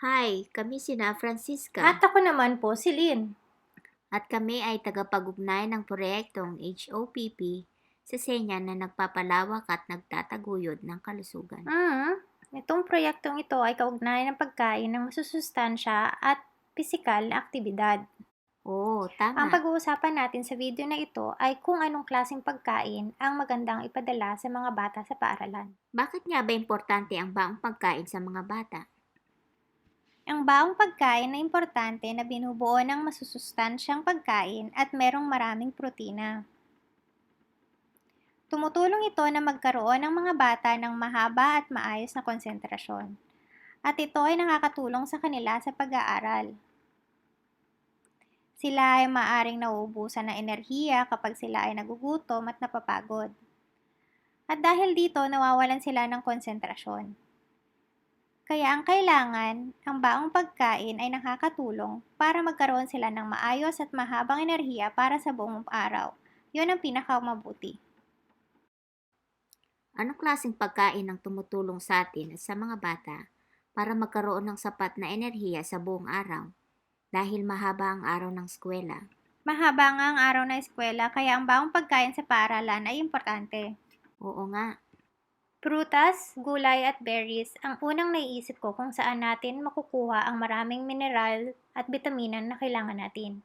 Hi, kami sina Francisca At ako naman po si Lynn. at kami ay tagapag-ugnay ng proyektong HOPP sa Senya na nagpapalawak at nagtataguyod ng kalusugan. Itong proyektong ito ay kaugnayan ng pagkain ng masusustansya at pisikal na aktibidad. Oo, Ang tama. pag-uusapan natin sa video na ito ay kung anong klaseng pagkain ang magandang ipadala sa mga bata sa paaralan. Bakit nga ba importante ang baong pagkain sa mga bata? Ang baong pagkain ay importante na binubuo ng masusustansyang pagkain at merong maraming protina. Tumutulong ito na magkaroon ng mga bata ng mahaba at maayos na konsentrasyon. At ito ay nakakatulong sa kanila sa pag-aaral. Sila ay maaring nauubusan ng enerhiya kapag sila ay nagugutom at napapagod. At dahil dito, nawawalan sila ng konsentrasyon. Kaya ang kailangan, ang baong pagkain ay nakakatulong para magkaroon sila ng maayos at mahabang enerhiya para sa buong araw. Yun ang pinakamabuti. Anong klaseng pagkain ang tumutulong sa atin at sa mga bata para magkaroon ng sapat na enerhiya sa buong araw dahil mahaba ang araw ng eskwela? Mahaba nga ang araw na eskwela kaya ang baong pagkain sa paaralan ay importante. Oo nga, Prutas, gulay at berries ang unang naiisip ko kung saan natin makukuha ang maraming mineral at bitamina na kailangan natin.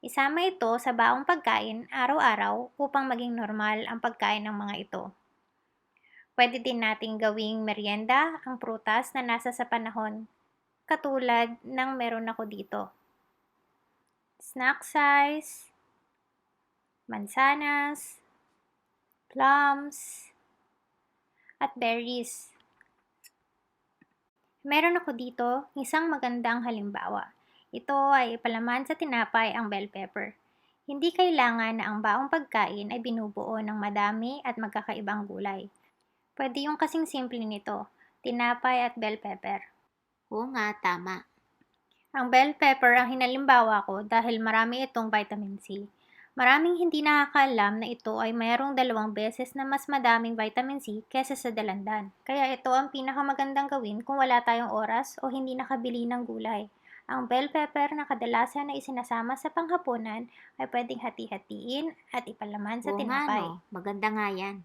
Isama ito sa baong pagkain araw-araw upang maging normal ang pagkain ng mga ito. Pwede din nating gawing merienda ang prutas na nasa sa panahon, katulad ng meron ako dito. Snack size, mansanas, plums, at berries. Meron ako dito isang magandang halimbawa. Ito ay palaman sa tinapay ang bell pepper. Hindi kailangan na ang baong pagkain ay binubuo ng madami at magkakaibang gulay. Pwede yung kasing simple nito, tinapay at bell pepper. oo nga, tama. Ang bell pepper ang hinalimbawa ko dahil marami itong vitamin C. Maraming hindi nakakaalam na ito ay mayroong 2 beses na mas madaming vitamin C kesa sa dalandan. Kaya ito ang pinakamagandang gawin kung wala tayong oras o hindi nakabili ng gulay. Ang bell pepper na kadalasan na isinasama sa panghapunan ay pwedeng hati-hatiin at ipalaman sa Oo nga tinapay. no, maganda nga yan.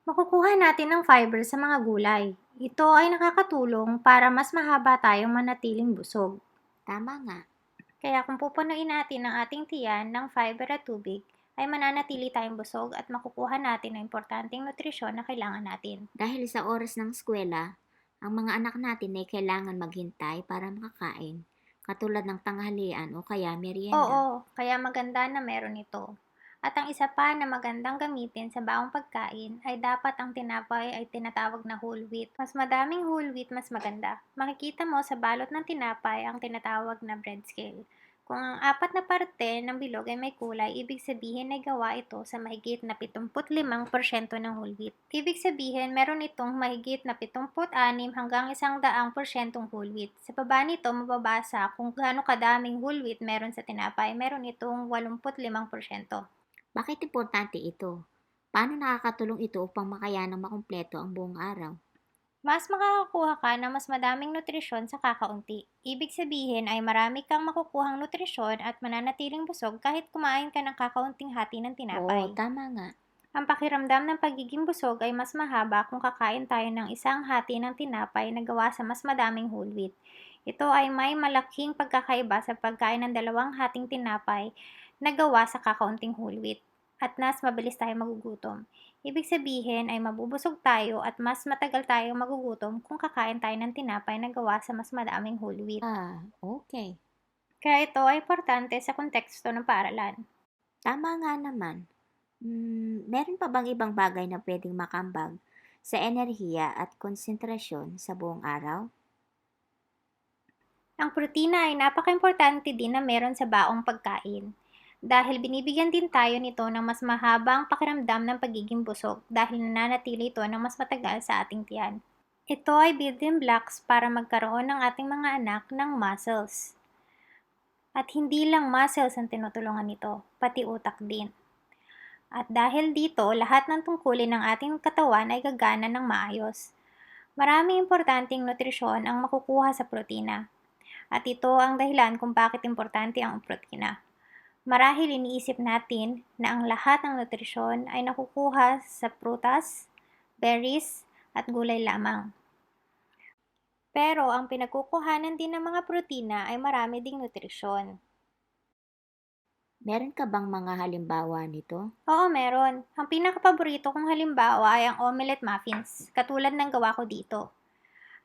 Makukuha natin ng fiber sa mga gulay. Ito ay nakakatulong para mas mahaba tayong manatiling busog. Tama nga. Kaya kung pupunuin natin ang ating tiyan ng fiber at tubig, ay mananatili tayong busog at makukuha natin ang importanteng nutrisyon na kailangan natin. Dahil sa oras ng eskwela, ang mga anak natin ay kailangan maghintay para makakain, katulad ng tanghalian o kaya merienda. Oo, kaya maganda na meron ito. At ang isa pa na magandang gamitin sa baong pagkain ay dapat ang tinapay ay tinatawag na whole wheat. Mas madaming whole wheat, mas maganda. Makikita mo sa balot ng tinapay ang tinatawag na bread scale. Kung ang 4 na parte ng bilog ay may kulay, ibig sabihin ay gawa ito sa mahigit na 75% ng whole wheat. Ibig sabihin, meron itong mahigit na 76 hanggang 100% whole wheat. Sa baba nito, mababasa kung gaano kadaming whole wheat meron sa tinapay. Meron itong 85%. Bakit importante ito? Paano nakakatulong ito upang makayanang makumpleto ang buong araw? Mas makakakuha ka ng mas madaming nutrisyon sa kakaunti. Ibig sabihin ay marami kang makukuhang nutrisyon at mananatiling busog kahit kumain ka ng kakaunting hati ng Oo, tinapay. tama nga. Ang pakiramdam ng pagiging busog ay mas mahaba kung kakain tayo ng isang hati ng tinapay na gawa sa mas madaming whole wheat. Ito ay may malaking pagkakaiba sa pagkain ng 2 hating tinapay na gawa sa kakaunting whole wheat at mas mabilis tayo magugutom. Ibig sabihin ay mabubusog tayo at mas matagal tayo magugutom kung kakain tayo ng tinapay na gawa sa mas madaming whole wheat. Okay. Kaya ito ay importante sa konteksto ng paaralan. Tama nga naman. Meron pa bang ibang bagay na pwedeng makambag sa enerhiya at konsentrasyon sa buong araw? Ang protina ay napakaimportante din na meron sa baong pagkain. Dahil binibigyan din tayo nito ng mas mahabang pakiramdam ng pagiging busog dahil nananatili ito ng mas matagal sa ating tiyan. Ito ay building blocks para magkaroon ng ating mga anak ng muscles. At hindi lang muscles ang tinutulungan nito, pati utak din. At dahil dito, lahat ng tungkulin ng ating katawan ay gagana ng maayos. Maraming importanteng nutrisyon ang makukuha sa protina. At ito ang dahilan kung bakit importante ang protina. Marahil iniisip natin na ang lahat ng nutrisyon ay nakukuha sa prutas, berries, at gulay lamang. Pero ang pinagkukuhanan din ng mga protina ay marami ding nutrisyon. Meron ka bang mga halimbawa nito? Oo, meron. Ang pinakapaborito kong halimbawa ay ang omelette muffins, katulad ng gawa ko dito.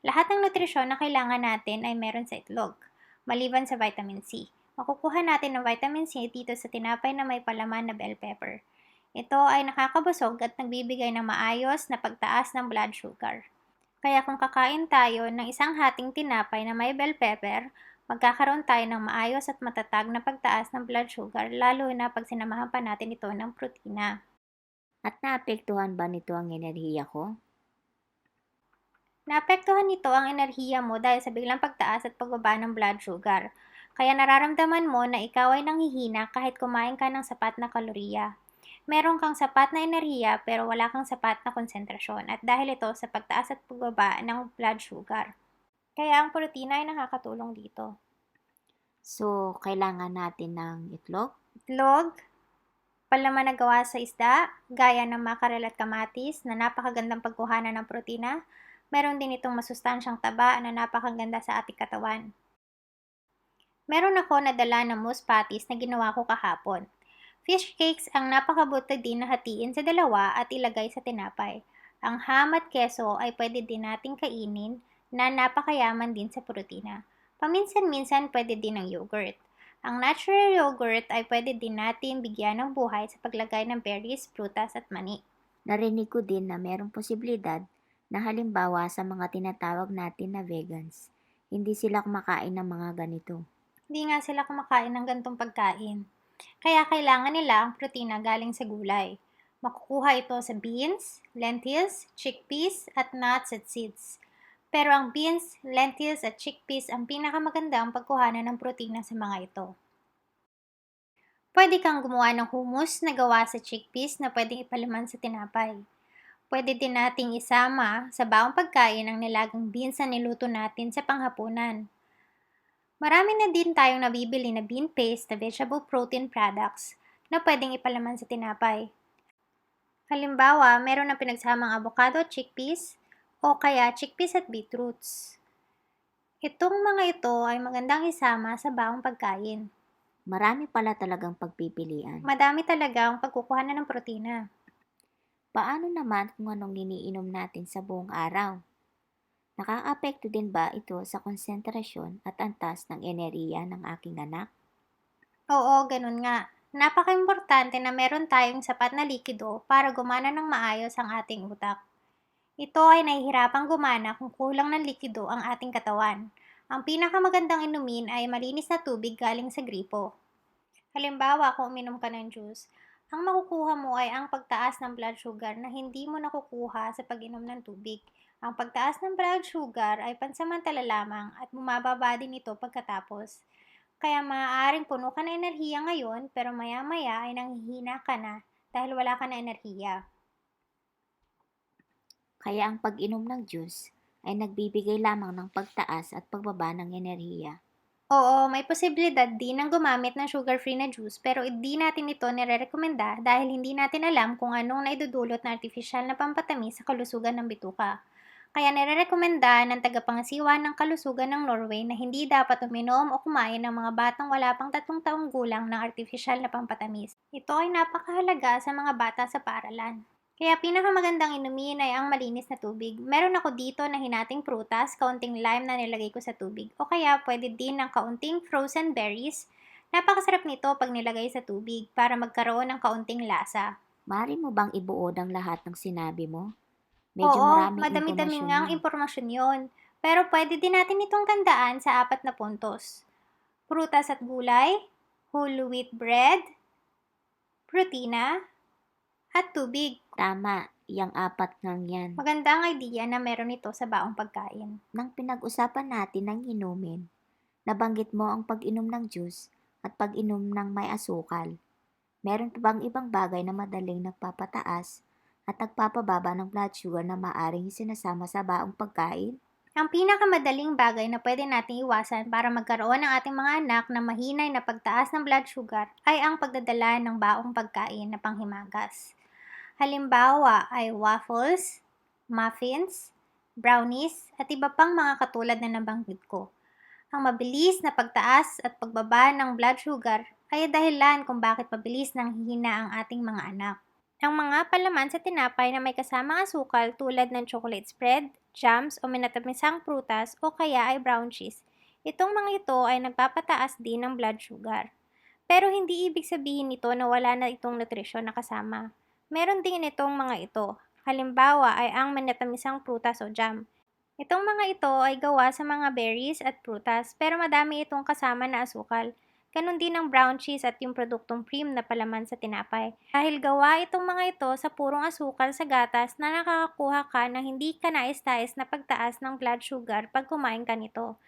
Lahat ng nutrisyon na kailangan natin ay meron sa itlog, maliban sa vitamin C. Makukuha natin ng vitamin C dito sa tinapay na may palaman na bell pepper. Ito ay nakakabusog at nagbibigay ng maayos na pagtaas ng blood sugar. Kaya kung kakain tayo ng isang hating tinapay na may bell pepper, magkakaroon tayo ng maayos at matatag na pagtaas ng blood sugar, lalo na pag sinamahan pa natin ito ng protina. At naapektuhan ba nito ang enerhiya ko? Naapektuhan nito ang enerhiya mo dahil sa biglang pagtaas at pagbaba ng blood sugar. Kaya nararamdaman mo na ikaw ay nanghihina kahit kumain ka ng sapat na kalorya. Meron kang sapat na enerhiya pero wala kang sapat na konsentrasyon at dahil ito sa pagtaas at pagbaba ng blood sugar. Kaya ang protina ay nakakatulong dito. So, kailangan natin ng itlog? Itlog, palaman na gawa sa isda, gaya ng makarel at kamatis na napakagandang pagkuhanan ng protina. Meron din itong masustansyang taba na napakaganda sa ating katawan. Meron ako nadala na mousse patties na ginawa ko kahapon. Fish cakes ang napakabuti din na hatiin sa dalawa at ilagay sa tinapay. Ang ham at keso ay pwede din nating kainin na napakayaman din sa protina. Paminsan-minsan pwede din ng yogurt. Ang natural yogurt ay pwede din natin bigyan ng buhay sa paglagay ng berries, prutas at mani. Narinig ko din na merong posibilidad na halimbawa sa mga tinatawag natin na vegans, hindi sila kumakain ng mga ganito. Hindi nga sila kumakain ng gantong pagkain. Kaya kailangan nila ang protina galing sa gulay. Makukuha ito sa beans, lentils, chickpeas, at nuts at seeds. Pero ang beans, lentils, at chickpeas ang pinakamagandang pagkuhanan ng protina sa mga ito. Pwede kang gumawa ng hummus na gawa sa chickpeas na pwedeng ipalaman sa tinapay. Pwede din nating isama sa bawang pagkain ang nilagang beans na niluto natin sa panghapunan. Marami na din tayong nabibili na bean paste na vegetable protein products na pwedeng ipalaman sa tinapay. Halimbawa, meron na pinagsamang avocado at chickpeas o kaya chickpeas at beetroots. Itong mga ito ay magandang isama sa bawang pagkain. Marami pala talagang pagpipilian. Madami talaga ang pagkukuhanan ng protina. Paano naman kung anong iniinom natin sa buong araw? Nakakaapekto din ba ito sa konsentrasyon at antas ng enerhiya ng aking anak? Oo, ganun nga. Napaka-importante na meron tayong sapat na likido para gumana ng maayos ang ating utak. Ito ay nahihirapang gumana kung kulang ng likido ang ating katawan. Ang pinakamagandang inumin ay malinis na tubig galing sa gripo. Halimbawa, kung uminom ka ng juice, ang makukuha mo ay ang pagtaas ng blood sugar na hindi mo nakukuha sa pag-inom ng tubig. Ang pagtaas ng blood sugar ay pansamantala lamang at bumababa din ito pagkatapos. Kaya maaaring puno ka ng enerhiya ngayon pero maya-maya ay nanghihina ka na dahil wala ka na enerhiya. Kaya ang pag-inom ng juice ay nagbibigay lamang ng pagtaas at pagbaba ng enerhiya. Oo, may posibilidad din ng gumamit ng sugar-free na juice pero hindi natin ito nire-rekomenda dahil hindi natin alam kung anong naidudulot na artificial na pampatamis sa kalusugan ng bituka. Kaya nire-rekomenda ng tagapangasiwa ng kalusugan ng Norway na hindi dapat uminom o kumain ng mga batang wala pang 3 taong gulang ng artificial na pampatamis. Ito ay napakahalaga sa mga bata sa paaralan. Kaya pinakamagandang inumin ay ang malinis na tubig. Meron ako dito na hinating prutas, kaunting lime na nilagay ko sa tubig. O kaya pwede din ng kaunting frozen berries. Napakasarap nito pag nilagay sa tubig para magkaroon ng kaunting lasa. Maaari mo bang ibuod ang lahat ng sinabi mo? Medyo Oo, maraming madami-dami impormasyon nga ang yun. impormasyon yon. Pero pwede din natin itong tandaan sa 4 na puntos. Prutas at gulay, whole wheat bread, protina, at tubig. Tama, yang apat ngang yan. Magandang idea na meron ito sa baong pagkain. Nang pinag-usapan natin ng inumin, nabanggit mo ang pag-inom ng juice at pag-inom ng may asukal. Meron pa bang ibang bagay na madaling nagpapataas at nagpapababa ng blood sugar na maaring sinasama sa baong pagkain? Ang pinakamadaling bagay na pwede nating iwasan para magkaroon ng ating mga anak na mahinay na pagtaas ng blood sugar ay ang pagdadala ng baong pagkain na panghimagas. Halimbawa ay waffles, muffins, brownies, at iba pang mga katulad na nabanggit ko. Ang mabilis na pagtaas at pagbaba ng blood sugar ay dahilan kung bakit mabilis nang hihina ang ating mga anak. Ang mga palaman sa tinapay na may kasamang asukal tulad ng chocolate spread, jams o minatamisang prutas o kaya ay brown cheese. Itong mga ito ay nagpapataas din ng blood sugar. Pero hindi ibig sabihin nito na wala na itong nutrisyon na kasama. Meron din itong mga ito. Halimbawa ay ang minatamisang prutas o jam. Itong mga ito ay gawa sa mga berries at prutas pero madami itong kasama na asukal. Ganon din ang brown cheese at yung produktong cream na palaman sa tinapay. Dahil gawa itong mga ito sa purong asukal sa gatas na nakakakuha ka ng hindi ka nais-nais na pagtaas ng blood sugar pag kumain ka nito.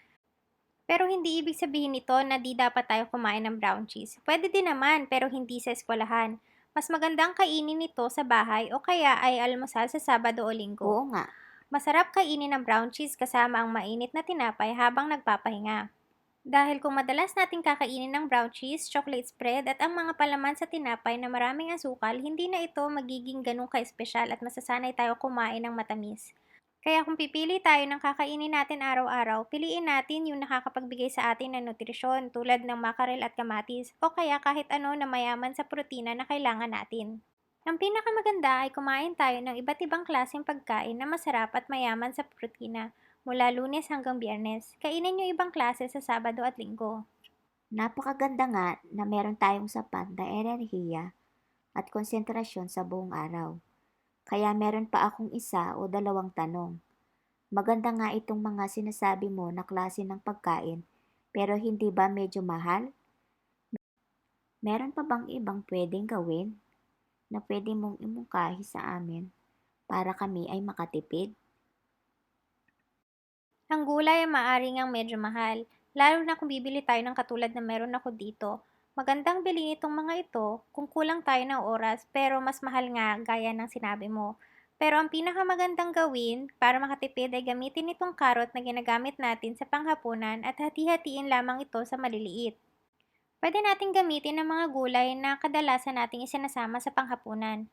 Pero hindi ibig sabihin nito na di dapat tayo kumain ng brown cheese. Pwede din naman pero hindi sa eskwelahan. Mas magandang kainin ito sa bahay o kaya ay almusal sa Sabado o Linggo. Oo nga, Masarap kainin ng brown cheese kasama ang mainit na tinapay habang nagpapahinga. Dahil kung madalas nating kakainin ng brown cheese, chocolate spread at ang mga palaman sa tinapay na maraming asukal, hindi na ito magiging ganun ka-espesyal at masasanay tayo kumain ng matamis. Kaya kung pipili tayo ng kakainin natin araw-araw, piliin natin yung nakakapagbigay sa atin ng nutrisyon tulad ng makarel at kamatis o kaya kahit ano na mayaman sa protina na kailangan natin. Ang pinakamaganda ay kumain tayo ng iba't ibang klaseng pagkain na masarap at mayaman sa protina mula Lunes hanggang Biyernes. Kainin nyo ibang klase sa Sabado at Linggo. napakaganda nga na meron tayong sapat na enerhiya at konsentrasyon sa buong araw. Kaya meron pa akong isa o dalawang tanong. Maganda nga itong mga sinasabi mo na klase ng pagkain, pero hindi ba medyo mahal? Meron pa bang ibang pwedeng gawin na pwede mong imungkahi sa amin para kami ay makatipid? Ang gulay ay maaaring ang medyo mahal, lalo na kung bibili tayo ng katulad na meron ako dito. Magandang bilhin itong mga ito kung kulang tayo ng oras pero mas mahal nga gaya ng sinabi mo. Pero ang pinakamagandang gawin para makatipid ay gamitin itong karot na ginagamit natin sa panghapunan at hati-hatiin lamang ito sa maliliit. Pwede nating gamitin ang mga gulay na kadalasan nating isinasama sa panghapunan.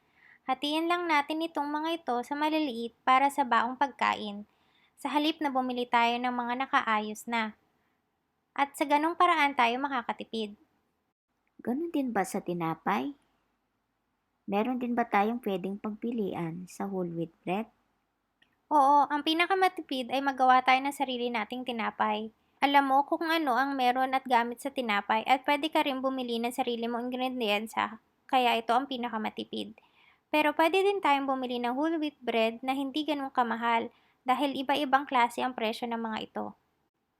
Hatiin lang natin itong mga ito sa maliliit para sa baong pagkain, sa halip na bumili tayo ng mga nakaayos na. At sa ganong paraan tayo makakatipid. Ganon din ba sa tinapay? Meron din ba tayong pwedeng pagpilian sa whole wheat bread? Oo, ang pinakamatipid ay magawa tayo ng sarili nating tinapay. Alam mo kung ano ang meron at gamit sa tinapay at pwede ka rin bumili ng sarili mong ingredients, kaya ito ang pinakamatipid. Pero pwede din tayong bumili ng whole wheat bread na hindi ganun kamahal dahil iba-ibang klase ang presyo ng mga ito.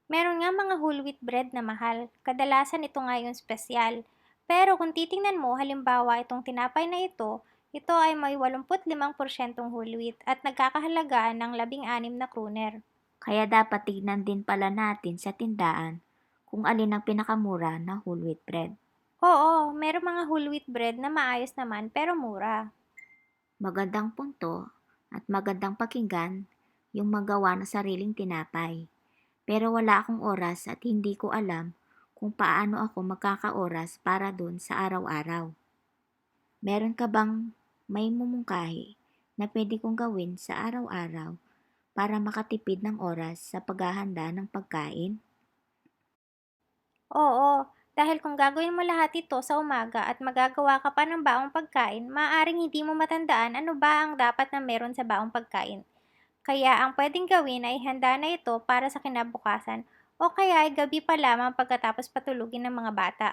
Meron nga mga whole wheat bread na mahal, kadalasan ito nga yung spesyal. Pero kung titingnan mo halimbawa itong tinapay na ito ay may 85% whole wheat at nagkakahalaga ng 16 na kroner. Kaya dapat tignan din pala natin sa tindahan kung alin ang pinakamura na whole wheat bread. Oo, meron mga whole wheat bread na maayos naman pero mura. Magandang punto at magandang pakinggan yung magawa ng sariling tinapay. Pero wala akong oras at hindi ko alam kung paano ako magkakaoras para dun sa araw-araw. Meron ka bang may mumungkahi na pwede kong gawin sa araw-araw para makatipid ng oras sa paghahanda ng pagkain? Oo, dahil kung gagawin mo lahat ito sa umaga at magagawa ka pa ng baong pagkain, maaaring hindi mo matandaan ano ba ang dapat na meron sa baong pagkain. Kaya ang pwedeng gawin ay handa na ito para sa kinabukasan o kaya ay gabi pa lamang pagkatapos patulugin ng mga bata.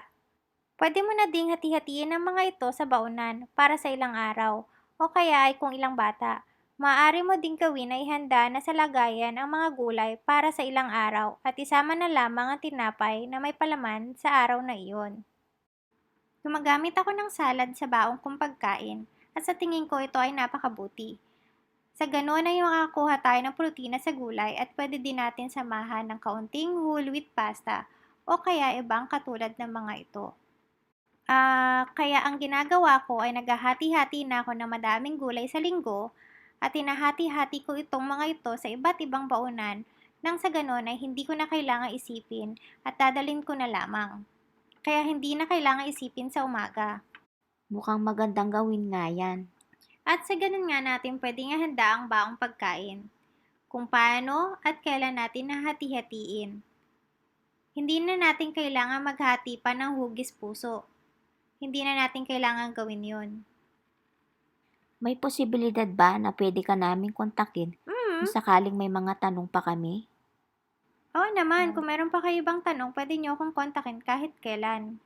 Pwede mo na ding hati-hatiin ang mga ito sa baunan para sa ilang araw o kaya ay kung ilang bata. Maaari mo ding gawin na ihanda na sa lagayan ang mga gulay para sa ilang araw at isama na lamang ang tinapay na may palaman sa araw na iyon. Gumagamit ako ng salad sa baong kong pagkain at sa tingin ko ito ay napakabuti. Sa ganoon ay makakakuha tayo ng protina sa gulay at pwede din natin samahan ng kaunting whole wheat pasta o kaya ibang katulad ng mga ito. Kaya ang ginagawa ko ay naghahati-hati na ako ng madaming gulay sa linggo at hinahati-hati ko itong mga ito sa iba't ibang baunan nang sa gano'n ay hindi ko na kailangang isipin at dadalhin ko na lamang. Kaya hindi na kailangang isipin sa umaga. Mukhang magandang gawin nga yan. At sa gano'n nga natin pwedeng ihanda ang baong pagkain. Kung paano at kailan natin nahati-hatiin. Hindi na natin kailangan maghati pa ng hugis puso. Hindi na natin kailangan gawin yun. May posibilidad ba na pwede ka naming kontakin Mm. kung sakaling may mga tanong pa kami? Oo naman, kung meron pa kayo ibang tanong, pwede nyo akong kontakin kahit kailan.